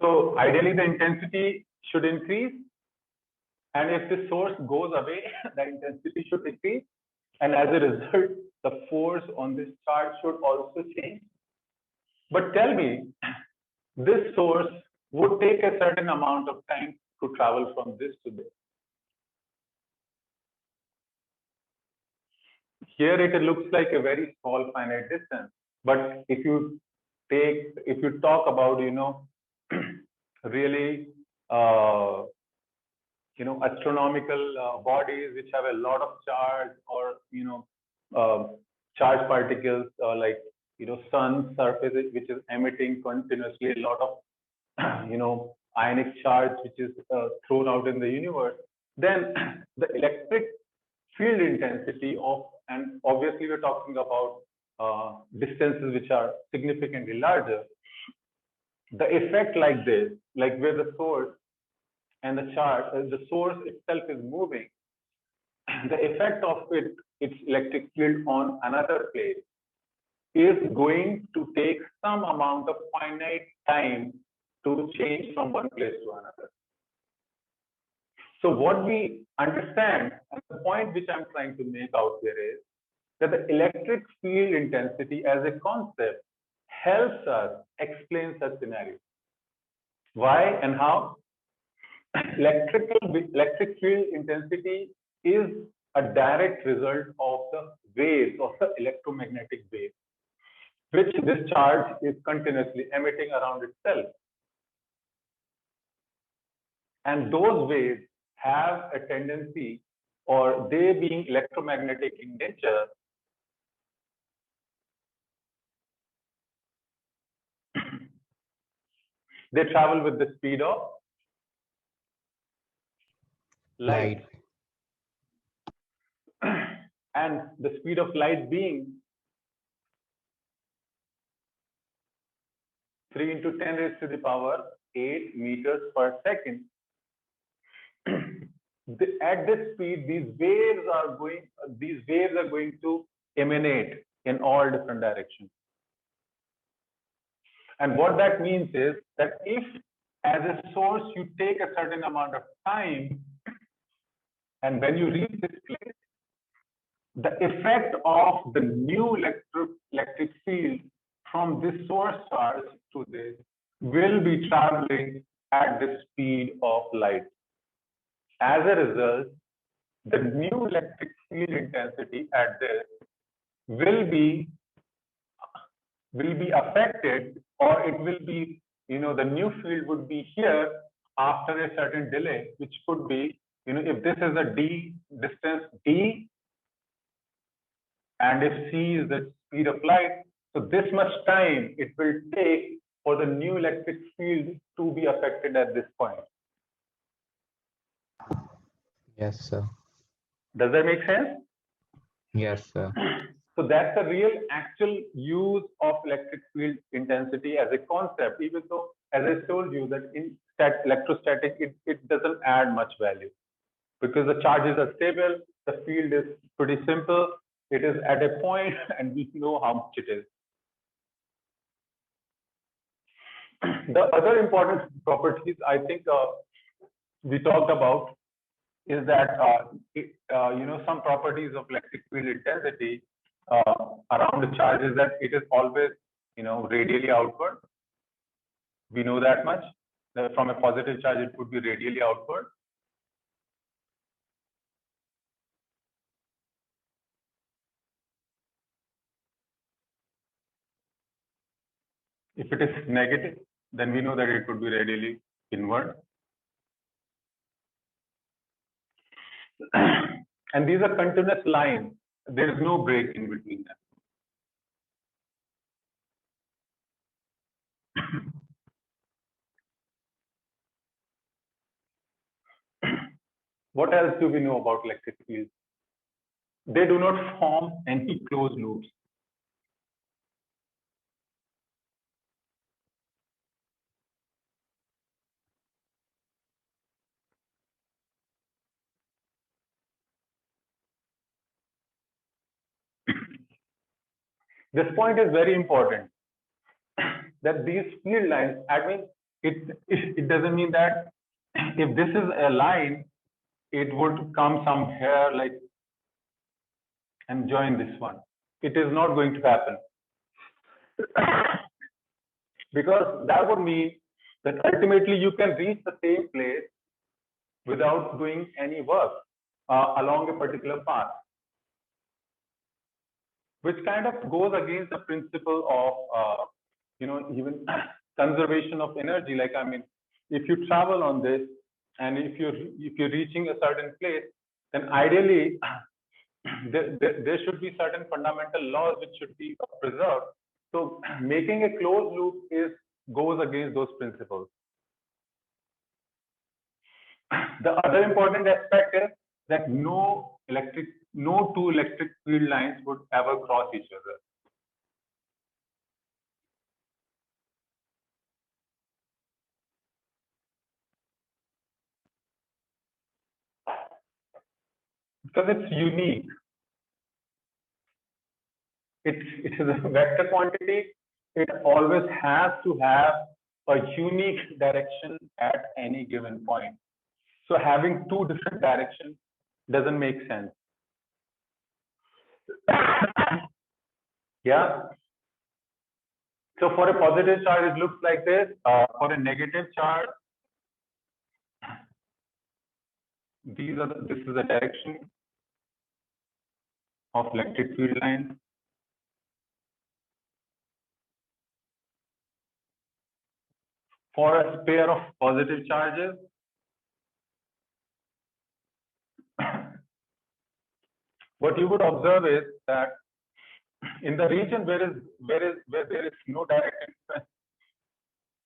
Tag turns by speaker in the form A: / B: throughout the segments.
A: So ideally the intensity should increase, and if the source goes away, the intensity should decrease, and as a result, the force on this charge should also change. But tell me, this source would take a certain amount of time to travel from this to this. Here it looks like a very small finite distance, but if you talk about, really, astronomical bodies which have a lot of charge, or, charged particles, like, sun surface, which is emitting continuously a lot of, ionic charge, which is thrown out in the universe, then the electric field intensity of, and obviously we're talking about distances which are significantly larger, the effect like this, like where the source and the charge, the source itself is moving, the effect of its electric field on another place is going to take some amount of finite time to change from one place to another. So what we understand, and the point which I'm trying to make out here is that the electric field intensity as a concept helps us explain such scenarios. Why and how? Electric field intensity is a direct result of the waves, of the electromagnetic waves, which this charge is continuously emitting around itself. And those waves have a tendency, or they being electromagnetic in nature, they travel with the speed of light. And the speed of light being 3 into 10 raised to the power 8 meters per second. At this speed, these waves are going to emanate in all different directions. And what that means is that if, as a source, you take a certain amount of time, and when you reach this place, the effect of the new electric field from this source charge to this will be traveling at the speed of light. As a result, the new electric field intensity at this will be affected, or it will be, the new field would be here after a certain delay, which could be, if this is a distance d, and if c is the speed of light, so this much time it will take for the new electric field to be affected at this point.
B: Yes, sir.
A: Does that make sense?
B: Yes, sir.
A: So that's the real actual use of electric field intensity as a concept, even though, as I told you, that in electrostatic, it doesn't add much value because the charges are stable, the field is pretty simple, it is at a point and we know how much it is. The other important properties I think we talked about is that some properties of electric field intensity around the charge is that it is always radially outward. We know that much. From a positive charge, it would be radially outward. If it is negative, then we know that it would be radially inward. And these are continuous lines. There is no break in between them. What else do we know about electric fields? They do not form any closed loops. This point is very important, that these field lines, I mean, it doesn't mean that if this is a line, it would come somewhere like and join this one. It is not going to happen. Because that would mean that ultimately you can reach the same place without doing any work along a particular path, which kind of goes against the principle of even conservation of energy. Like, I mean, if you travel on this and if you're reaching a certain place, then ideally there should be certain fundamental laws which should be preserved. So making a closed loop goes against those principles. The other important aspect is that no two electric field lines would ever cross each other. Because it's unique. It is a vector quantity. It always has to have a unique direction at any given point. So having two different directions doesn't make sense. Yeah. So for a positive charge, it looks like this. For a negative charge, this is the direction of electric field lines. For a pair of positive charges, what you would observe is that in the region where there is no direct influence,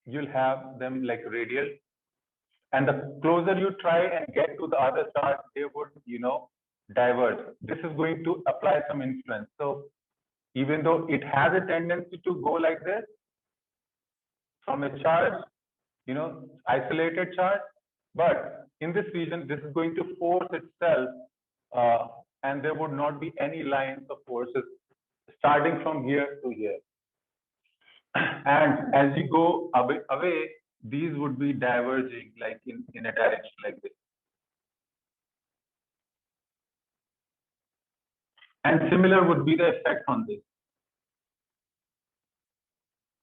A: you'll have them like radial, and the closer you try and get to the other charge, they would diverge. This is going to apply some influence. So even though it has a tendency to go like this from a charge, isolated charge, but in this region, this is going to force itself, and there would not be any lines of forces starting from here to here. And as you go away, these would be diverging like in a direction like this. And similar would be the effect on this.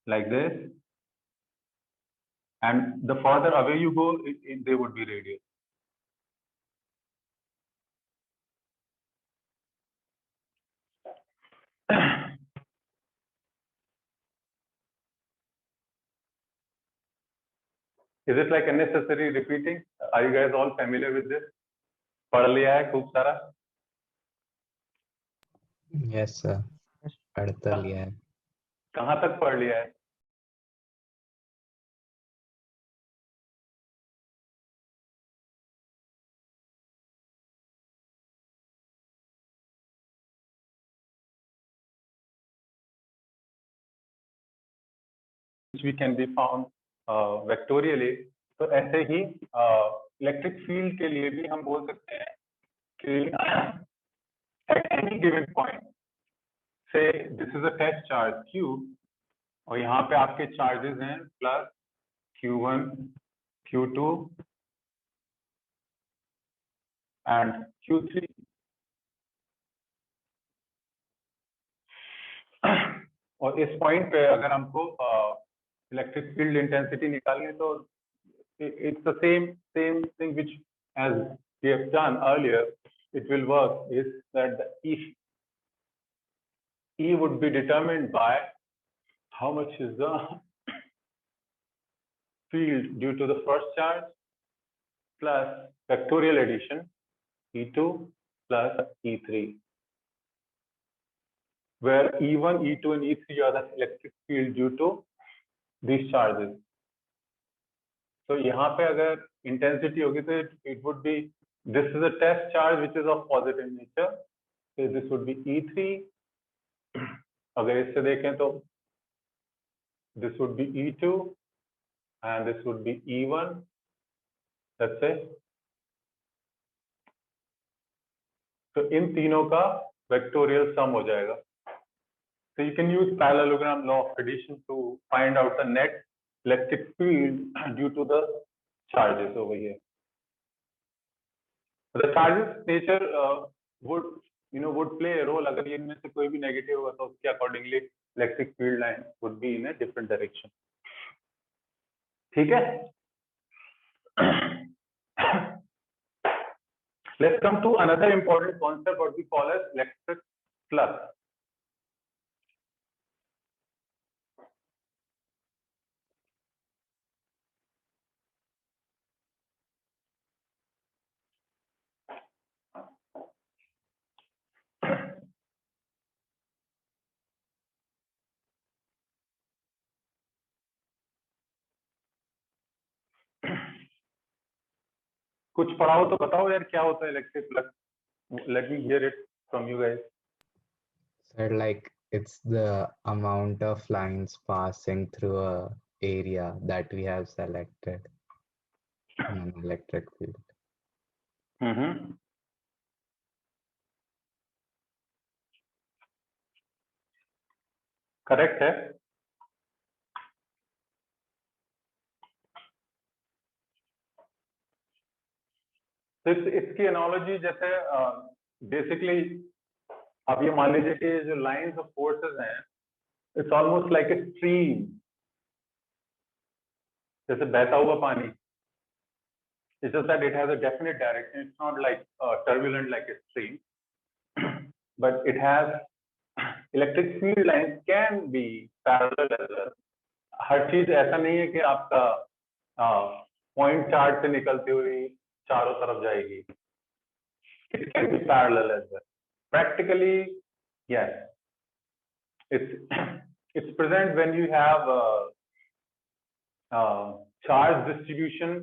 A: Like this. And the farther away you go, they would be radial. Is it like unnecessary repeating? Are you guys all familiar with this? पढ़ लिया है खूब सारा?
B: Yes, sir. पढ़ता लिया है.
A: कहाँ तक पढ़ लिया है? Which we can be found vectorially. तो ऐसे ही इलेक्ट्रिक फील्ड के लिए भी हम बोल सकते हैं कि at any given point, say this is a test charge Q, और यहाँ पे आपके चार्जेस हैं plus Q1, Q2 and Q3. और इस पॉइंट पे अगर हमको इलेक्ट्रिक फील्ड इंटेंसिटी निकालनी है तो it's the same thing which as we have done earlier. It will work is that the E would be determined by how much is the field due to the first charge plus factorial addition E2 plus E3, where E1, E2 and E3 are the electric field due to these charges. So यहाँ पे अगर intensity होगी तो it would be, this is a test charge which is of positive nature, so this would be E3. अगर इससे देखें तो this would be E2 and this would be E1. Let's say. तो इन तीनों का vectorial sum हो जाएगा. So you can use parallelogram law of addition to find out the net electric field due to the charges over here. The charges nature would would play a role. अगर ये इनमें से कोई भी negative होगा तो उसके accordingly electric field line would be in a different direction. ठीक है? Let's come to another important concept what we call as electric flux. कुछ पढ़ाओ तो बताओ यार क्या होता है electric flux let me here it from you guys
B: So like it's the amount of lines passing through a area that we have selected in an electric field.
A: Correct है तो इसकी एनालॉजी जैसे बेसिकली अब ये मान लीजिए कि जो लाइंस ऑफ फोर्सेस हैं it's almost like a stream जैसे बहता हुआ पानी it's just that it has a definite direction it's not like turbulent like a stream but it has electric field lines can be parallel as well हर चीज ऐसा नहीं है कि आपका पॉइंट चार्ज से निकलती हुई चारों तरफ जाएगी it can be parallel as well practically yes it's present when you have charge distribution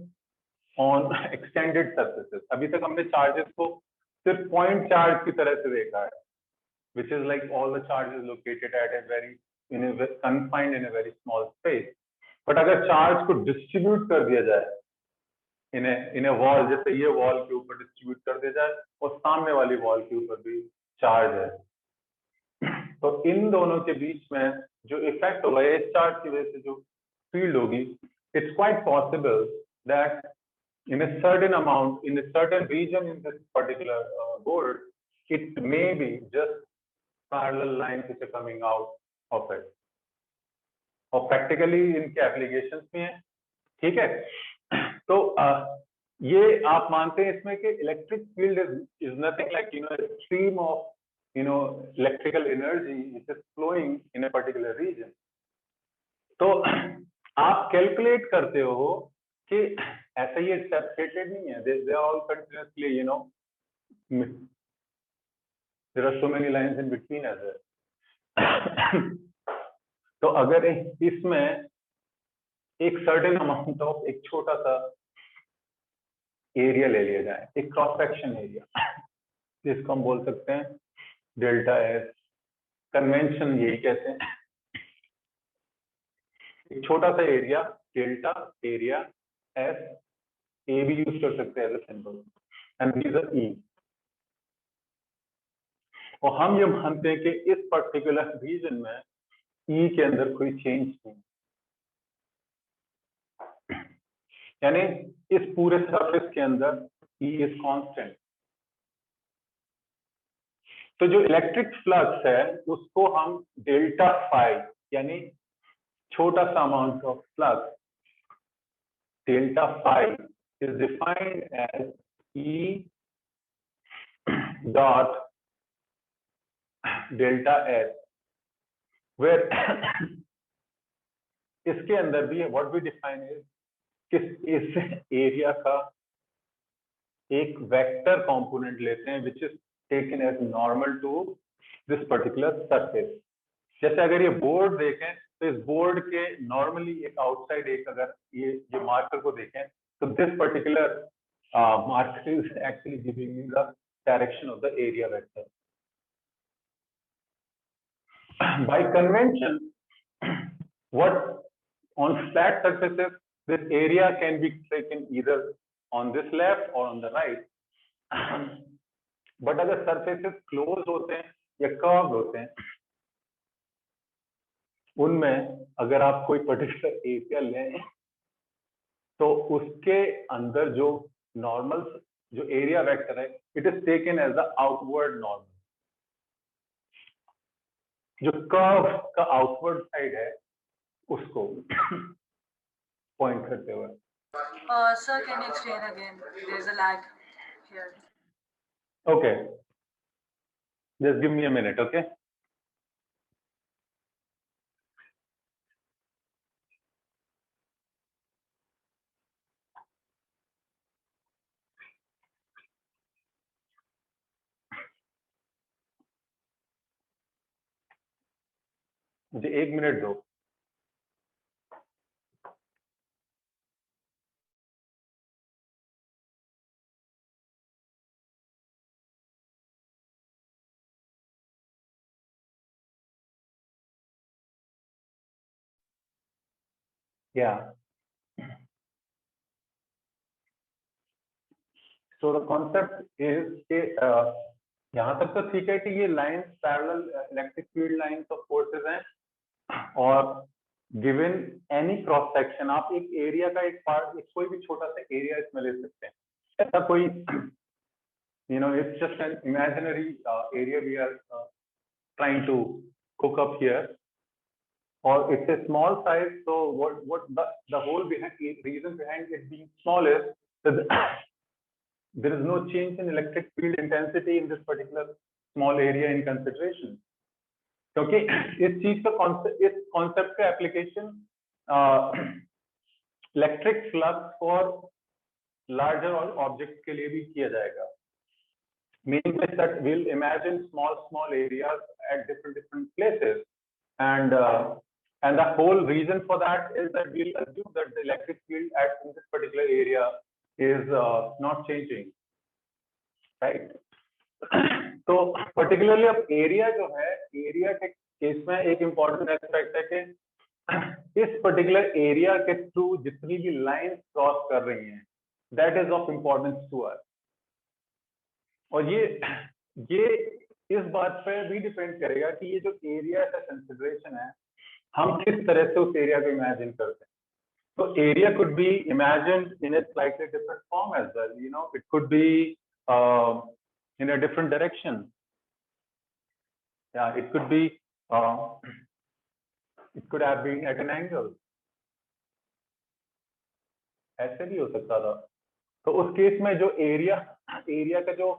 A: on extended surfaces अभी तक हमने चार्जेस को सिर्फ पॉइंट चार्ज की तरह से देखा है which is like all the charges located at a very confined in a very small space but अगर चार्ज को डिस्ट्रीब्यूट कर दिया जाए इन ए वॉल जैसे ये वॉल के ऊपर डिस्ट्रीब्यूट कर दिया जाए और सामने वाली वॉल के ऊपर भी चार्ज है तो इन दोनों के बीच में जो इफेक्ट होगा इस चार्ज की वजह से जो फील्ड होगी it's quite possible that in a certain amount in a certain region in this particular board it may be just parallel lines which are coming out of it और practically इनके applications में है ठीक है तो ये आप मानते हैं इसमें कि electric field is nothing like a stream of electrical energy which is flowing in a particular region तो आप कैलकुलेट करते हो कि ऐसा ये सेपरेटेड नहीं है they are all continuously there are so many lines in between as well तो अगर इसमें एक सर्टेन अमाउंट ऑफ एक छोटा सा एरिया ले लिया जाए एक क्रॉस सेक्शन एरिया जिसको हम बोल सकते हैं डेल्टा एस कन्वेंशन यही कहते हैं एक छोटा सा area delta area S A भी यूज कर सकते हैं as a symbol and this is E और हम ये मानते हैं कि इस पर्टिकुलर रीजन में ई के अंदर कोई चेंज नहीं यानी इस पूरे सरफेस के अंदर ई इज कांस्टेंट तो जो इलेक्ट्रिक फ्लक्स है उसको हम डेल्टा फाई यानी छोटा सा amount of flux delta phi is defined as E dot delta S where इसके अंदर भी what we define is कि इस एरिया का एक वेक्टर कंपोनेंट लेते हैं which is taken as normal to this particular surface जैसे अगर ये बोर्ड देखें तो इस बोर्ड के नॉर्मली एक आउटसाइड एक अगर ये मार्कर को देखें तो this particular marker is actually giving you the direction of the area vector by convention what on flat surfaces this area can be taken either on this left और on the right but अगर surfaces close होते हैं या curved होते हैं उनमें अगर आप कोई पर्टिकुलर एरिया लें तो उसके अंदर जो नॉर्मल जो एरिया वेक्टर है it is taken as the outward normal, जो कर्व का आउटवर्ड साइड है उसको पॉइंट करते हुए।
C: Sir, can you explain again? There's a lag here.
A: Okay, just give me a minute, okay? मुझे 1 मिनट दो। Yeah. So the concept is कि यहाँ तक तो ठीक है कि ये lines parallel electric field lines of forces हैं, और गिवन एनी क्रॉस सेक्शन आप एक एरिया का एक पार्ट, कोई भी छोटा सा एरिया इसमें ले सकते हैं। ऐसा कोई it's just an imaginary area we are trying to cook up here, or it's a small size. So what the whole reason behind it being small is that there is no change in electric field intensity in this particular small area in consideration. क्योंकि इस चीज का इस concept का application electric flux for larger object के लिए भी किया जाएगा। Meaning that we'll imagine small areas at different places, and the whole reason for that is that we'll assume that the electric field in this particular area is not changing, right? तो particularly अब area जो है, area के case में एक important aspect है कि इस पर्टिकुलर एरिया के थ्रू जितनी भी लाइन क्रॉस कर रही हैं, that is of importance to us. और ये इस बात पे भी डिपेंड करेगा कि ये जो एरिया का कंसिडरेशन है हम किस तरह से उस एरिया को इमेजिन करते हैं। तो area could be imagined in a slightly different form as well, it could be in a different direction. Yeah, it could be it could have been at an angle, ऐसे भी हो सकता था। तो उस केस में जो एरिया का जो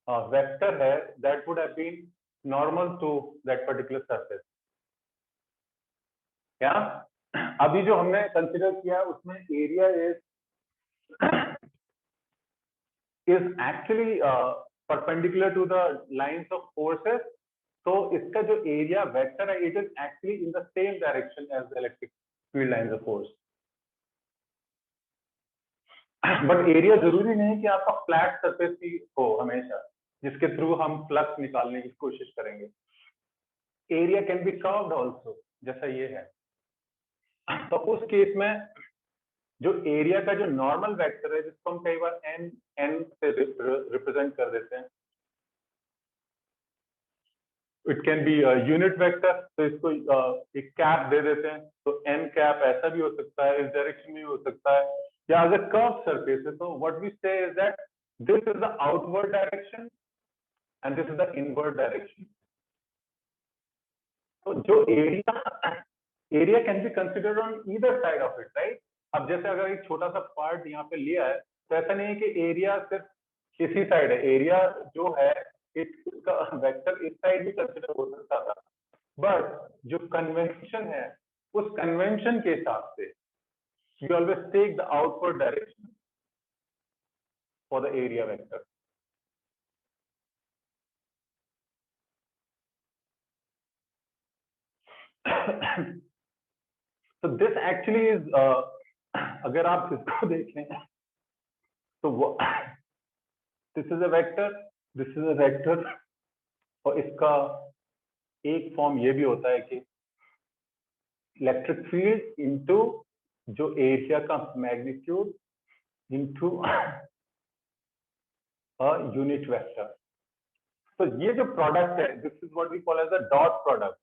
A: वेक्टर है that would have been normal to that particular surface. क्या अभी जो हमने कंसिडर किया उसमें area is actually perpendicular to the lines of forces. तो इसका जो एरिया वेक्टर है it is actually in the same direction as the electric field lines of force. But area जरूरी नहीं कि आपका फ्लैट सरफेस ही हो हमेशा जिसके थ्रू हम फ्लक्स निकालने की कोशिश करेंगे। Area can be curved also, जैसा ये है। तो उस केस में जो एरिया का जो नॉर्मल वेक्टर है जिसको हम कई बार एन से रिप्रेजेंट कर देते हैं, it can be unit vector, तो इसको एक कैप दे देते हैं, तो एन कैप ऐसा भी हो सकता है, इस डायरेक्शन में हो सकता है, या अगर कर्व सरफेस है तो व्हाट वी से is that this is the outward direction and this is the inward direction. तो जो area can be considered on either side of it, right. अब जैसे अगर एक छोटा सा पार्ट यहाँ पे लिया है तो ऐसा नहीं है कि एरिया सिर्फ इसी साइड है, एरिया जो है इसका वेक्टर इस साइड भी कंसिडर हो सकता था, बट जो कन्वेंशन है उस कन्वेंशन के हिसाब से you always take the outward direction for the area vector. So this actually is अगर आप इसको देखें तो this is a vector, this is a vector, और इसका एक फॉर्म ये भी होता है कि इलेक्ट्रिक फील्ड इनटू जो एरिया का magnitude into a unit vector. तो ये जो प्रोडक्ट है this is what we call as the dot product.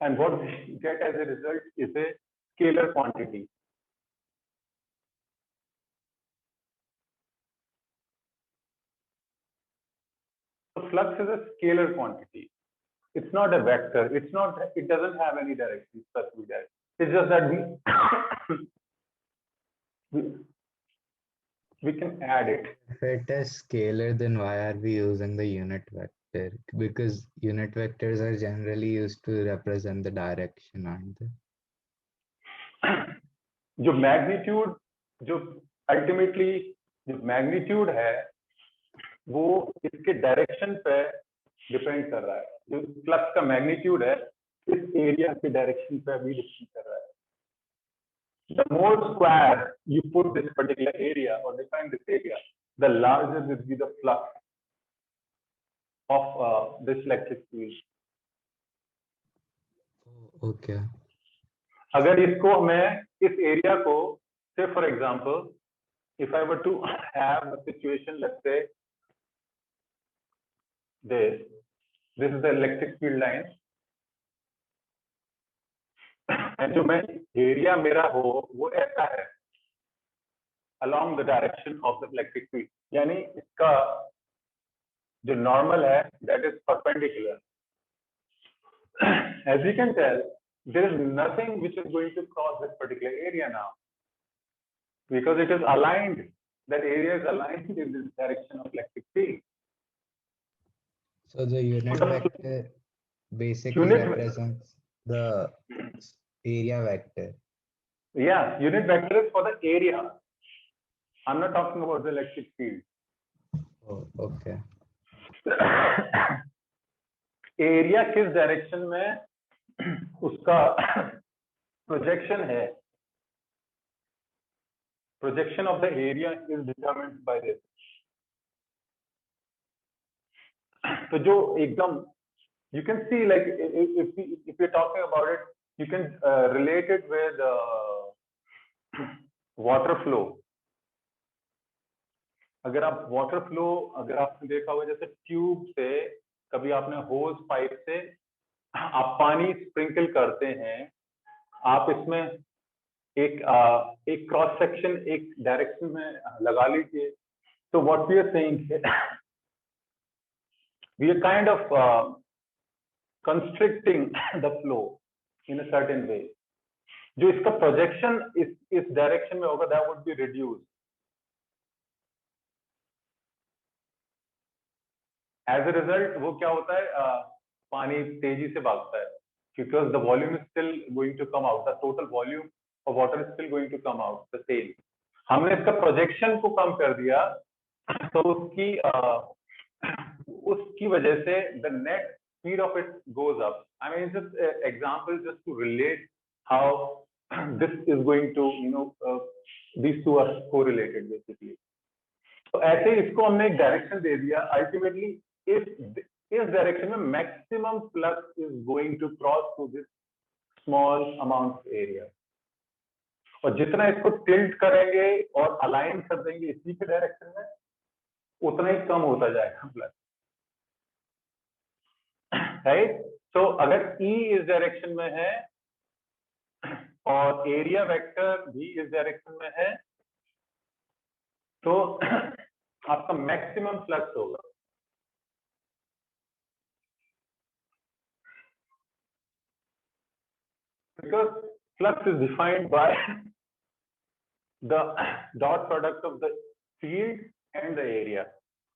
A: and what we get as a result is a scalar quantity. So flux is a scalar quantity. It's not a vector. It's not. It doesn't have any direction. Specific direction. It's just that we can add it.
B: If it is scalar, then why are we using the unit vector? Because unit vectors are generally used to represent the direction, aren't they?
A: जो magnitude, जो ultimately जो magnitude है वो इसके direction पे depend कर रहा है. जो फ्लक्स का मैग्नीट्यूड है इस एरिया के डायरेक्शन पे भी डिपेंड कर रहा है. The more square you put this particular area or define this area, the larger will be the flux of this electric field.
B: Okay.
A: अगर इसको मैं इस एरिया को, say for example, if I were to have a situation, let's say this is the electric field line, and जो मैं area मेरा हो वो ऐसा है along the direction of the electric field, यानी इसका जो normal है that is perpendicular. As you can tell, there is nothing which is going to cross this particular area now because it is aligned. That area is aligned in this direction of electric field.
B: So the unit vector basically represents the area vector.
A: Yeah, unit vector is for the area. I'm not talking about the electric field.
B: Oh, okay.
A: Area किस direction में उसका projection है, projection of the area is determined by this. तो जो एकदम you can see, like if you're talking about it, you can relate it with water flow. अगर आप water flow, अगर आपने देखा होगा जैसे ट्यूब से कभी आपने होज पाइप से आप पानी स्प्रिंकल करते हैं, आप इसमें एक क्रॉस सेक्शन एक डायरेक्शन में लगा लीजिए. तो what we are saying, we are kind of constricting the flow in a certain way. जो इसका प्रोजेक्शन इस डायरेक्शन में होगा that would be reduce. As a result वो क्या होता है, पानी तेजी से भागता है because the volume is still going to come out, the total volume of water is still going to come out the same. हमने इसका प्रोजेक्शन को कम कर दिया तो उसकी वजह से the net speed of it goes up. I mean, it's just an example just to relate how this is going to, these two are correlated basically. तो ऐसे इसको हमने एक डायरेक्शन दे दिया. अल्टीमेटली इस डायरेक्शन में maximum flux is going to cross through this small amount area. और जितना इसको टिल्ट करेंगे और अलाइन कर देंगे इसी के डायरेक्शन में, उतना ही कम होता जाएगा फ्लक्स. राइट. तो अगर E इस डायरेक्शन में है और एरिया वेक्टर भी इस डायरेक्शन में है तो आपका मैक्सिमम फ्लक्स होगा. Because flux is defined by the dot product of the field and the area.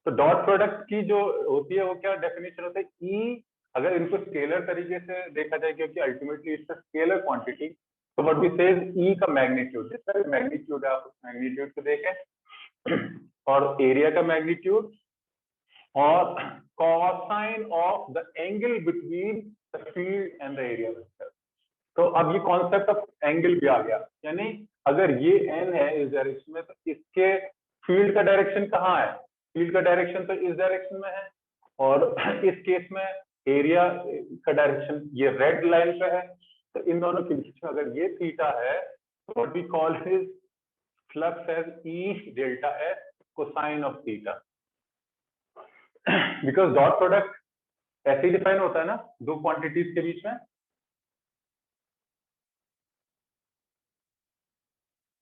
A: तो डॉट प्रोडक्ट की जो होती है वो क्या डेफिनेशन होता है, E. अगर इनको स्केलर तरीके से देखा जाए क्योंकि ultimately it's a scalar quantity, तो व्हाट वी से इज E का मैग्नीट्यूड. जितना भी मैग्नीट्यूड है आप उस मैग्नीट्यूड को देखें और एरिया का मैग्नीट्यूड और cosine of the angle between the field and the area vector. तो अब ये कॉन्सेप्ट ऑफ एंगल भी आ गया. यानी अगर ये n है इस डायरेक्शन में तो इसके फील्ड का डायरेक्शन कहाँ है, फील्ड का डायरेक्शन तो इस डायरेक्शन में है और इस केस में एरिया का डायरेक्शन ये रेड लाइन पे है. तो इन दोनों के बीच में अगर ये थीटा है तो what we call his flux as E delta S cosine of theta. Because dot product ऐसे ही डिफाइन होता है ना दो क्वांटिटीज के बीच में.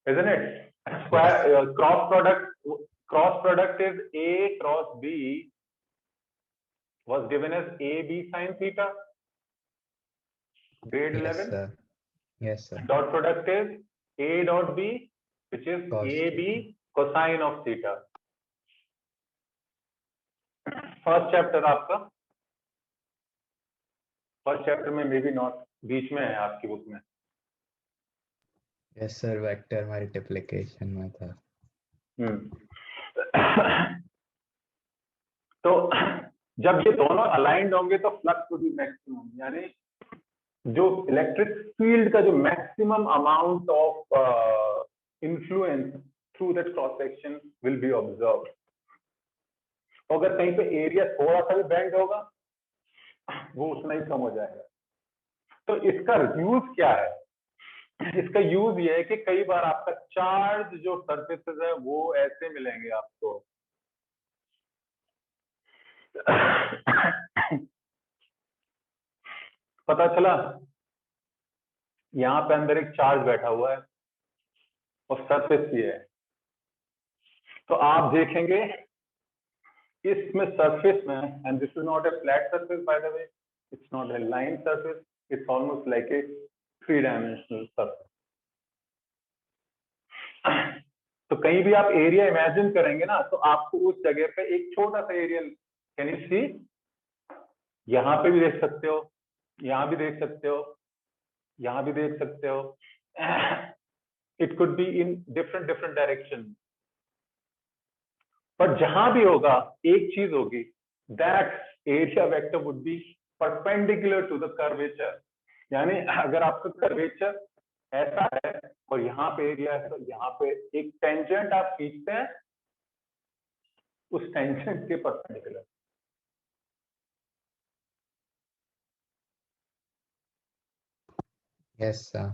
A: isn't it? Square cross product is A cross B was given as AB sine theta. Grade
B: Yes,
A: 11.
B: sir. Yes, sir.
A: Dot product is A dot B, which is
B: Cos
A: AB cosine of theta. First chapter आपका, first chapter में मे be not, बीच में है आपकी book में.
B: Yes sir, vector multiplication में था.
A: तो जब ये दोनों अलाइंड होंगे तो फ्लक्स विल बी मैक्सिमम, यानी जो इलेक्ट्रिक फील्ड का जो maximum amount of influence through that cross section will be observed. अगर कहीं पे एरिया थोड़ा सा भी बेंड होगा वो उतना ही कम हो जाएगा. तो इसका यूज क्या है? इसका यूज ये है कि कई बार आपका चार्ज जो सरफेसेस है वो ऐसे मिलेंगे आपको. पता चला यहां पे अंदर एक चार्ज बैठा हुआ है और सरफेस ये है. तो आप देखेंगे इसमें सरफेस में, and this is not a flat surface by the way, it's not a line surface, it's almost like a 3-dimensional surface. तो कहीं भी आप एरिया इमेजिन करेंगे ना तो आपको उस जगह पे एक छोटा सा एरिया, कैन यू सी, यहां पे भी देख सकते हो, यहां भी देख सकते हो, यहां भी देख सकते हो. It could be in different direction. पर जहां भी होगा एक चीज होगी, that area vector would be perpendicular to the curvature. यानी अगर आपका कर्वेचर ऐसा है और यहाँ पे एरिया है तो यहाँ पे एक टेंजेंट आप खींचते हैं उस टेंजेंट के perpendicular.
B: Yes sir.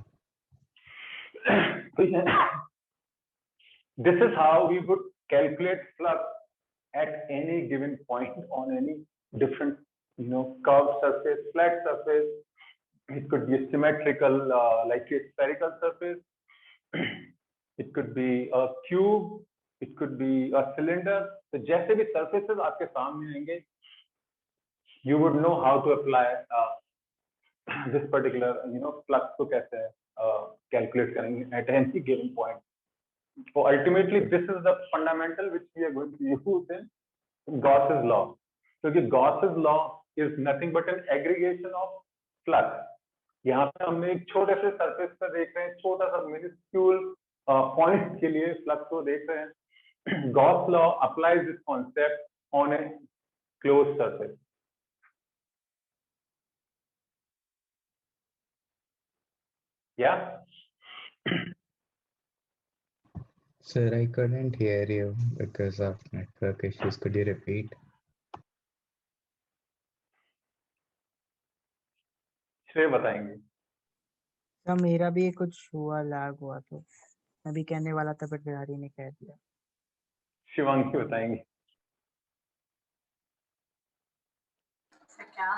A: This is how we would calculate flux at any given point on any different, curved surface, flat surface. It could be a symmetrical, like a spherical surface. It could be a cube. It could be a cylinder. तो जैसे भी surfaces आपके सामने आएंगे, you would know how to apply this particular, flux को कैसे calculate करेंगे at any given point. So ultimately, this is the fundamental which we are going to use in Gauss's law. क्योंकि Gauss's law is nothing but an aggregation of flux. यहाँ पे हमने एक छोटे से सरफेस पर देख रहे हैं, छोटा सा मिनिस्क्यूल पॉइंट के लिए फ्लक्स को देख रहे हैं. Gauss law applies this concept on a closed surface. Yeah.
B: Sir, I couldn't hear you because of network issues. Could you repeat?
A: श्रेय बताएंगे.
D: सर मेरा भी कुछ हुआ, लैग हुआ, तो मैं भी कहने वाला था बट बिहारी ने कह दिया.
A: शिवांगी बताएंगे.
C: क्या?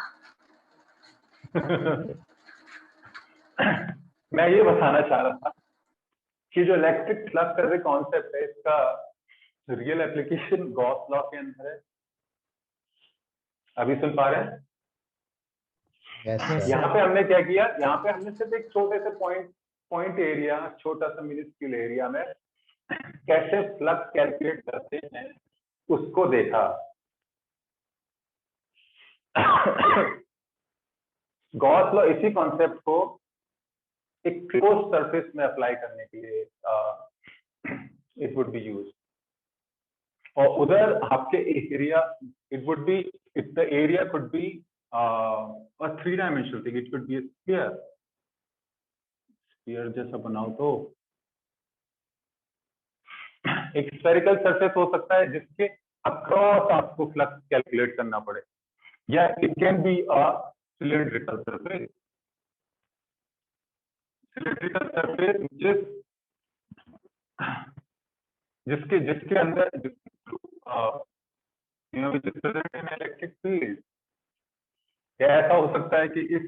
A: मैं ये बताना चाह रहा था कि जो इलेक्ट्रिक फ्लक्स का कॉन्सेप्ट है इसका रियल एप्लीकेशन गॉस लॉ के अंदर है. अभी सुन पा रहे हैं?
B: Yes,
D: Yes,
B: sir.
A: यहाँ पे हमने क्या किया, यहाँ पे हमने सिर्फ एक छोटे से पॉइंट एरिया, छोटा सा मिनिस्क्यूल एरिया में कैसे फ्लक्स कैलकुलेट करते हैं उसको देखा. गॉस लॉ इसी कॉन्सेप्ट को एक क्लोज सरफेस में अप्लाई करने के लिए इट वुड बी यूज. और उधर आपके area, it would be, if the area could be a 3-dimensional thing, it could be a sphere. Sphere जैसा बनाओ तो एक स्फेरिकल सरफेस हो सकता है जिसके अक्रॉस आपको फ्लक्स कैलकुलेट करना पड़े, या it can be a cylindrical surface. Cylindrical surface जिसके अंदर इलेक्ट्रिक फील्ड. या ऐसा हो सकता है कि इस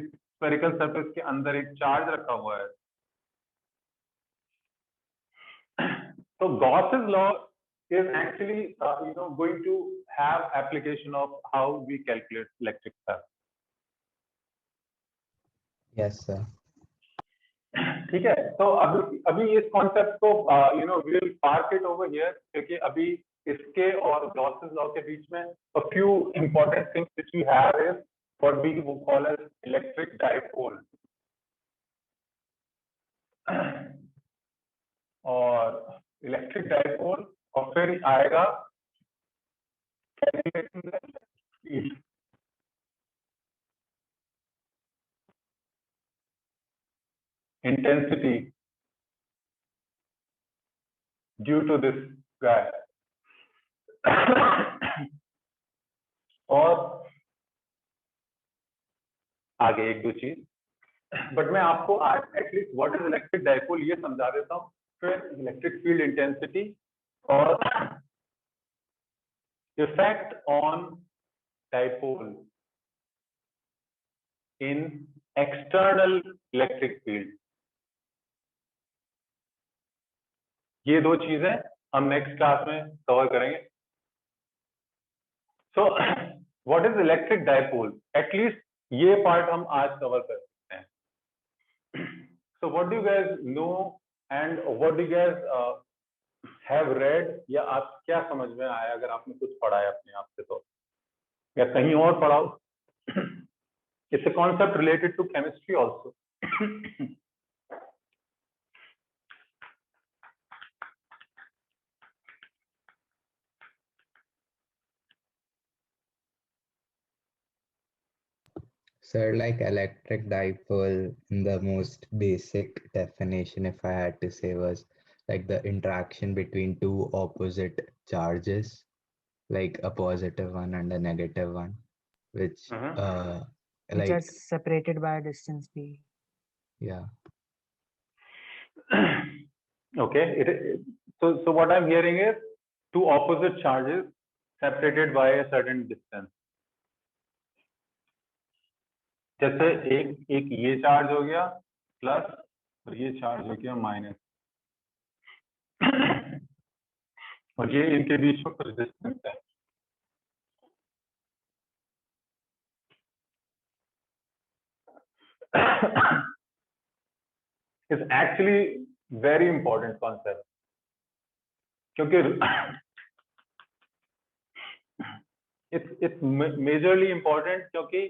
A: स्फेरिकल सरफेस के अंदर एक चार्ज रखा हुआ है So Gauss's law is actually going to have application of how we calculate electric charge.
B: Yes, sir.
A: ठीक है, तो अभी इस कॉन्सेप्ट को we will park it over here, क्योंकि अभी इसके और गॉसेस लॉ के बीच में a few important things which we have is what we call as electric dipole. और इलेक्ट्रिक डाइपोल और फिर आएगा intensity due to this guy. और आगे एक दो चीज, बट मैं आपको आज at least what is electric dipole ये समझा देता हूँ, फिर इलेक्ट्रिक फील्ड इंटेंसिटी और effect on dipole in external electric field. ये दो चीजें हम नेक्स्ट क्लास में कवर करेंगे। So what is electric dipole, at least ये पार्ट हम आज कवर कर सकते हैं। So what do you guys know and what do you guys have read, या आप क्या समझ में आया अगर आपने कुछ पढ़ा है अपने आप से, तो या कहीं और पढ़ाओ। It's a concept related to chemistry also.
B: Sir, like electric dipole in the most basic definition, if I had to say, was like the interaction between two opposite charges, like a positive one and a negative one, which
D: which
B: like
D: are separated by a distance b.
B: yeah.
A: Okay, so what I'm hearing is two opposite charges separated by a certain distance. जैसे एक ये charge हो गया plus और ये charge हो गया minus, और ये इनके बीच में कुछ डिस्टेंस है। It's actually very important concept, क्योंकि it's majorly important, क्योंकि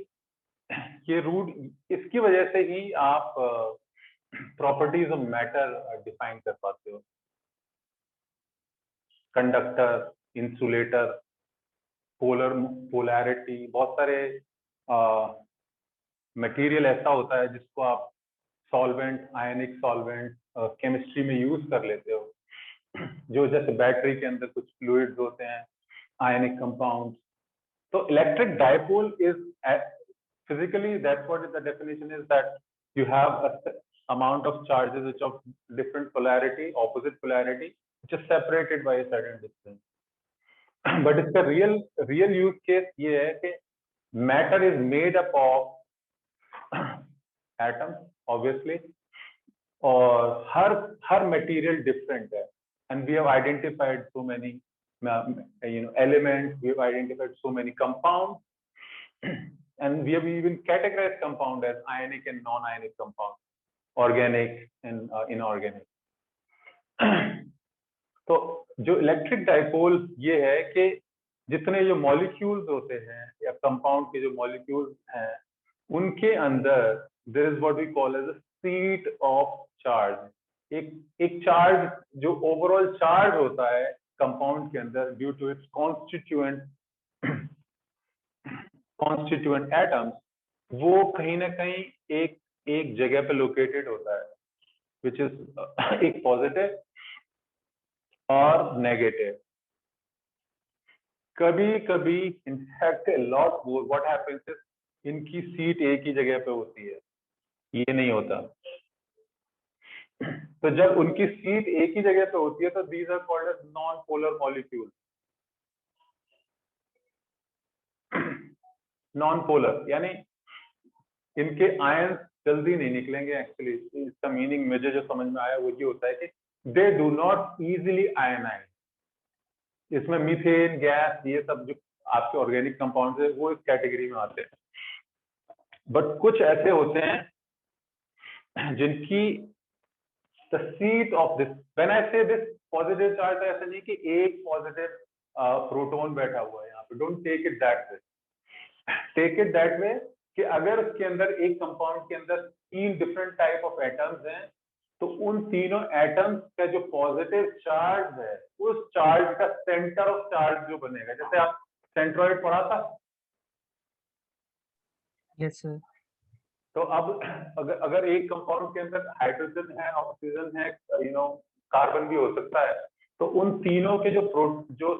A: ये रूट, इसकी वजह से ही आप प्रॉपर्टीज ऑफ मैटर डिफाइन कर पाते हो। कंडक्टर, इंसुलेटर, पोलैरिटी, बहुत सारे मटेरियल ऐसा होता है जिसको आप सॉल्वेंट, आयनिक सॉल्वेंट केमिस्ट्री में यूज कर लेते हो, जो जैसे बैटरी के अंदर कुछ फ्लूइड्स होते हैं, आयनिक कंपाउंड्स। तो electric dipole is physically, that's what the definition is, that you have a amount of charges which of different polarity, opposite polarity, which is separated by a certain distance. But it's the real use case ये है कि matter is made up of atoms, obviously, और हर material different है, and we have identified so many elements, we have identified so many compounds, and we have even categorized compound as ionic and non-ionic compound, organic and inorganic. तो जो electric dipole ये है कि जितने जो molecules होते हैं या कंपाउंड के जो मॉलिक्यूल्स हैं, उनके अंदर there is what we call as a seat of charge. एक चार्ज जो ओवरऑल चार्ज होता है कंपाउंड के अंदर due to its constituent atoms, वो कहीं ना कहीं एक जगह पे लोकेटेड होता है, विच इज एक पॉजिटिव और नेगेटिव। कभी कभी in fact lot what happens is इनकी सीट एक ही जगह पे होती है, ये नहीं होता। तो जब उनकी सीट एक ही जगह पे होती है तो these are called as non polar molecule. Non polar यानी इनके आयंस जल्दी नहीं निकलेंगे। एक्चुअली इसका मीनिंग मुझे जो समझ में आया वो ये होता है कि they do not easily ionize. इसमें मीथेन गैस ये सब जो आपके ऑर्गेनिक कंपाउंड्स है वो इस कैटेगरी में आते हैं, बट कुछ ऐसे होते हैं जिनकी the seat of this, when I say this positive charge, तो ऐसा नहीं कि एक पॉजिटिव प्रोटॉन बैठा हुआ है यहाँ पे, don't take it that way, take it that way कि अगर उसके अंदर एक कंपाउंड के अंदर 3 डिफरेंट टाइप ऑफ एटम्स हैं, तो उन तीनों एटम्स का जो पॉजिटिव चार्ज है उस चार्ज का सेंटर ऑफ चार्ज जो बनेगा, जैसे आप सेंट्रॉइड पढ़ा था,
D: यस सर।
A: तो अब अगर एक कंपाउंड के अंदर हाइड्रोजन है, ऑक्सीजन है, कार्बन भी हो सकता है, तो उन तीनों के जो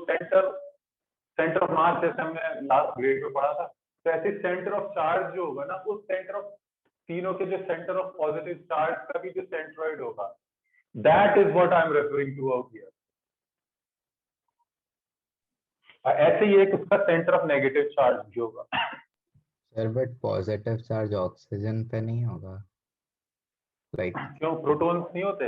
A: सेंटर ऑफ मास, जैसे हमने लास्ट ग्रेड में पढ़ा था, तो ऐसे सेंटर ऑफ चार्ज जो होगा ना, उस सेंटर ऑफ तीनों के जो सेंटर ऑफ पॉजिटिव चार्ज का भी जो सेंट्रॉइड होगा, that is what I am referring to out here. ऐसे ही एक उसका सेंटर ऑफ नेगेटिव चार्ज भी होगा।
B: Sir but positive charge oxygen पे नहीं होगा, लाइक
A: क्यों, प्रोटॉन्स नहीं होते?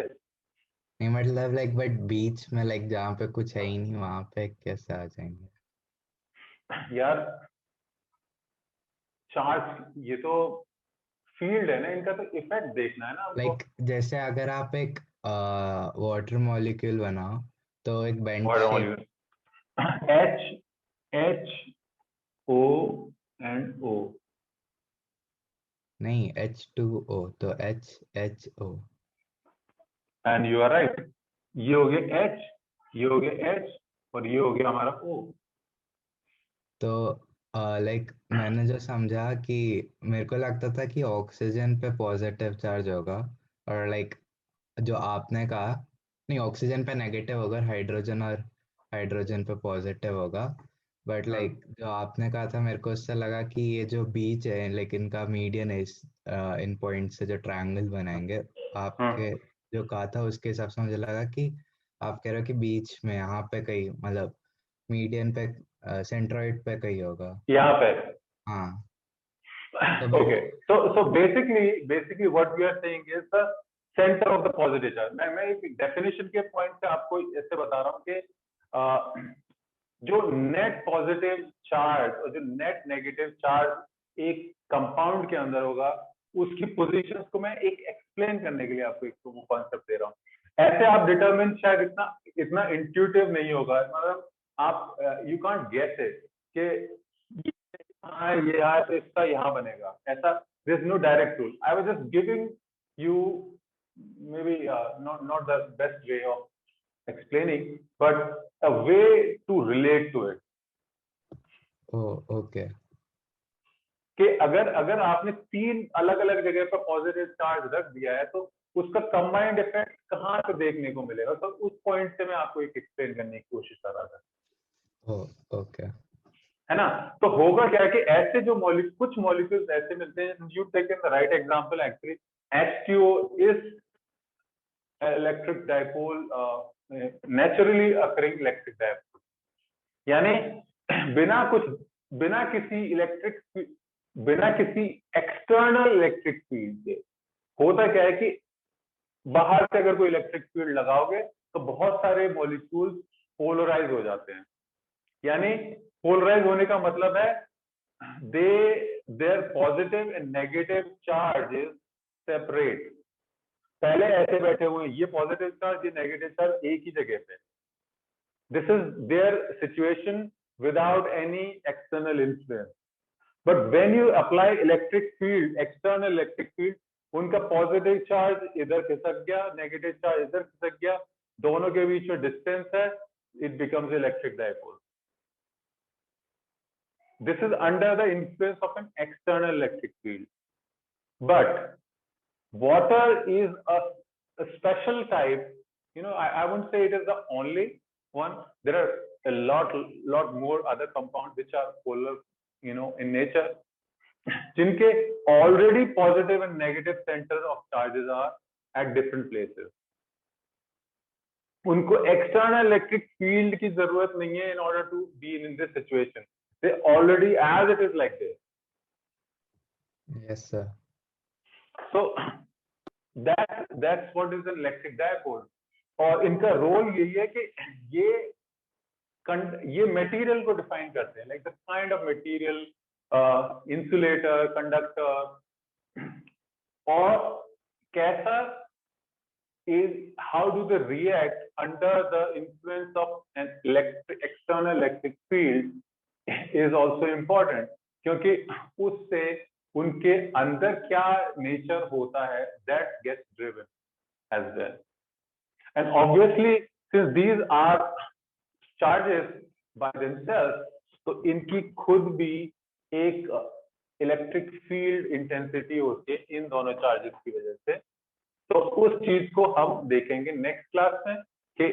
B: नहीं मतलब लाइक बट बीच में लाइक जहाँ पे कुछ है ही नहीं वहां पे कैसे आ जाएंगे
A: यार चार्ज, ये तो फील्ड है ना, इनका तो इफेक्ट देखना है ना हमको।
B: लाइक जैसे अगर आप एक वाटर मॉलिक्यूल बनाओ तो एक बेंच शेप
A: HO
B: नहीं H2O तो HHO
A: and you are right, ये हो गया H, ये हो गया H और ये हो गया हमारा O।
B: तो लाइक मैंने जो समझा कि मेरे को लगता था कि ऑक्सीजन पे पॉजिटिव चार्ज होगा और लाइक जो आपने कहा नहीं ऑक्सीजन पे नेगेटिव होगा, हाइड्रोजन पे पॉजिटिव होगा, बट लाइक जो आपने कहा था मेरे को उससे लगा कि ये जो बीच है लाइक इनका मीडियन है, इन पॉइंट से जो ट्रायंगल बनाएंगे, आपके जो कहा था उसके हिसाब से मुझे लगा कि आप कह रहे हो कि बीच में यहाँ पे कहीं मतलब मीडियन पे सेंट्रॉइड पे कहीं होगा
A: यहाँ पे।
B: हाँ।
A: Okay, so basically what we are saying is the center of the positive charge। मैं एक डेफिनेशन के पॉइंट से आपको ऐसे बता रहा हूँ कि जो नेट पॉजिटिव चार्ज और जो नेट नेगेटिव चार्ज एक कंपाउंड के अंदर होगा, उसकी पोजीशंस को मैं एक एक्सप्लेन करने के लिए आपको एक कॉन्सेप्ट दे रहा हूँ। ऐसे आप डिटरमिन शायद इतना इंट्यूटिव नहीं होगा, मतलब आप यू कांट गेस इट कि हाँ ये तो इसका यहाँ बनेगा, ऐसा there is no direct rule. I was just giving you may be not the best way of explaining, but a way to relate to it।
B: Okay
A: कि अगर आपने 3 अलग अलग जगह पर पॉजिटिव चार्ज रख दिया है, तो उसका कंबाइंड इफेक्ट कहाँ पे देखने को मिलेगा, तो उस पॉइंट से मैं आपको एक एक्सप्लेन करने की कोशिश कर रहा था।
B: ओके
A: है ना? तो होगा क्या कि ऐसे जो कुछ मॉलिक्यूल्स ऐसे मिलते हैं, you taken the right example, actually H2O is electric dipole, naturally occurring electric dipole, यानी बिना किसी एक्सटर्नल इलेक्ट्रिक फील्ड के। होता क्या है कि बाहर से अगर कोई इलेक्ट्रिक फील्ड लगाओगे तो बहुत सारे मॉलिक्यूल्स पोलराइज हो जाते हैं, यानी पोलराइज होने का मतलब है their positive and negative charges separate. पहले ऐसे बैठे हुए हैं, ये पॉजिटिव चार्ज ये नेगेटिव चार्ज एक ही जगह पे, this is their situation without any external influence. But when you apply electric field, external electric field, उनका पॉजिटिव चार्ज इधर खिसक गया, नेगेटिव चार्ज इधर खिसक गया, दोनों के बीच में डिस्टेंस है, it becomes electric dipole. This is under the influence of an external electric field. But water is a special type, I wouldn't say it is the only one. There are a lot more other compounds which are polar, in nature, जिनके already positive and negative centers of charges are at different places। उनको external electric field की जरूरत नहीं है in order to be in this situation, they already as it is like this।
B: yes sir।
A: So that's what is an electric dipole। और इनका role यही है कि ये मटेरियल को डिफाइन करते हैं, like the kind of material, insulator, conductor, और कैसा is how do they react under the influence of an external electric field is also important, क्योंकि उससे उनके अंदर क्या नेचर होता है that gets driven as well. And obviously since these are charges by themselves, तो इनकी खुद भी एक इलेक्ट्रिक फील्ड इंटेंसिटी होती है इन दोनों चार्जेस की वजह से. तो उस चीज को हम देखेंगे नेक्स्ट क्लास में कि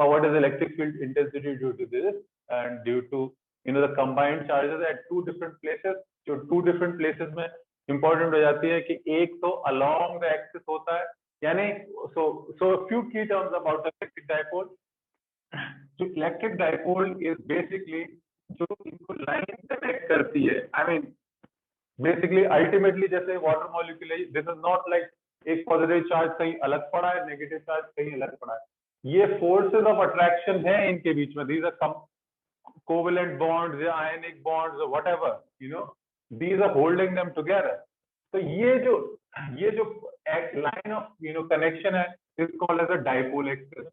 A: what is electric field intensity due to this and due to the combined charges at two different places. जो two different places में important हो जाती है कि एक तो along the axis होता है, यानी so a few key terms about the electric dipole. जो electric dipole is basically जो इनको लाइन कनेक्ट करती है, I mean बेसिकली अल्टीमेटली जैसे वाटर मॉलिक्यूल है, दिस इज नॉट लाइक एक पॉजिटिव चार्ज कहीं अलग पड़ा है, नेगेटिव चार्ज कहीं अलग पड़ा है. ये फोर्सेस ऑफ अट्रैक्शन है इनके बीच में. दीज आर कोवेलेंट बॉन्ड्स या आयनिक बॉन्ड्स और whatever, these are holding them together. तो ये जो लाइन ऑफ कनेक्शन है is called as a dipole axis.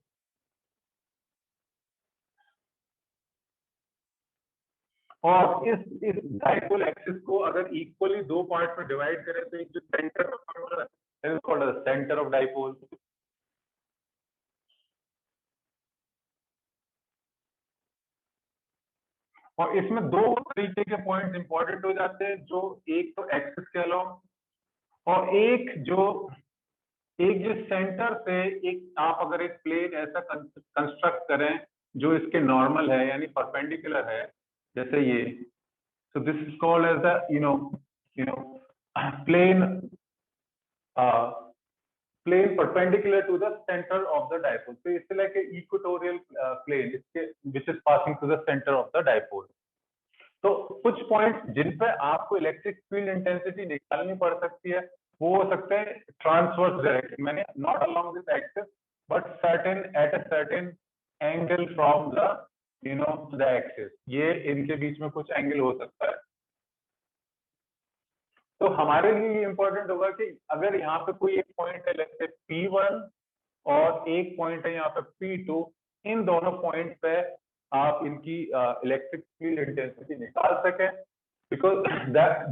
A: और इस डाइपोल एक्सिस को अगर इक्वली दो पार्ट में डिवाइड करें तो एक जो centre is called as the center of dipole. और इसमें दो तरीके के पॉइंट्स इंपॉर्टेंट हो जाते हैं, जो एक तो एक्सिस के अलोंग और एक जो सेंटर से एक आप अगर एक प्लेन ऐसा कंस्ट्रक्ट करें जो इसके नॉर्मल है यानी परपेंडिकुलर है, जैसे ये. So this is called as the plane perpendicular to the center of the dipole. So it's like an equatorial plane which is passing through the center of the dipole. तो कुछ points जिन पे आपको electric field intensity निकालनी पड़ सकती है वो हो सकते हैं ट्रांसवर्स डायरेक्शन, मैंने not along this axis but certain at a certain angle from the axis. ये इनके बीच में कुछ एंगल हो सकता है. तो हमारे लिए ये इंपॉर्टेंट होगा कि अगर यहाँ पे कोई एक पॉइंट है जैसे P1 और एक पॉइंट है यहाँ पे P2, इन दोनों पॉइंट पे आप इनकी इलेक्ट्रिक फील्ड इंटेंसिटी निकाल सकें, because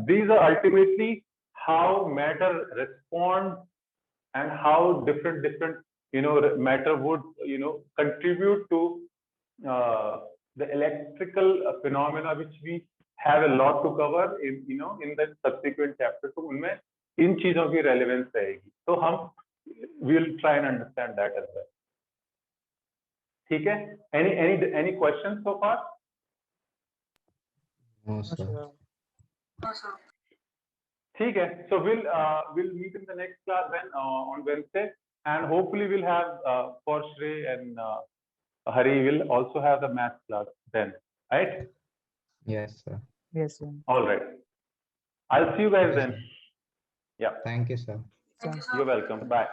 A: these are ultimately how matter respond and how different matter would contribute to the electrical phenomena which we have a lot to cover in the subsequent chapter. तो उनमें इन चीजों की relevance रहेगी, तो हम we'll try and understand that as well. ठीक है? Any questions so far?
B: No, sir.
C: No, sir.
A: ठीक है. So we'll meet in the next class then on Wednesday, and hopefully we'll have for Shrey and Hari will also have the math class then, right?
B: Yes, sir.
D: Yes, sir.
A: All right. I'll see you guys then. Yeah.
B: Thank you, sir.
C: Thank you, sir.
A: You're welcome. Bye.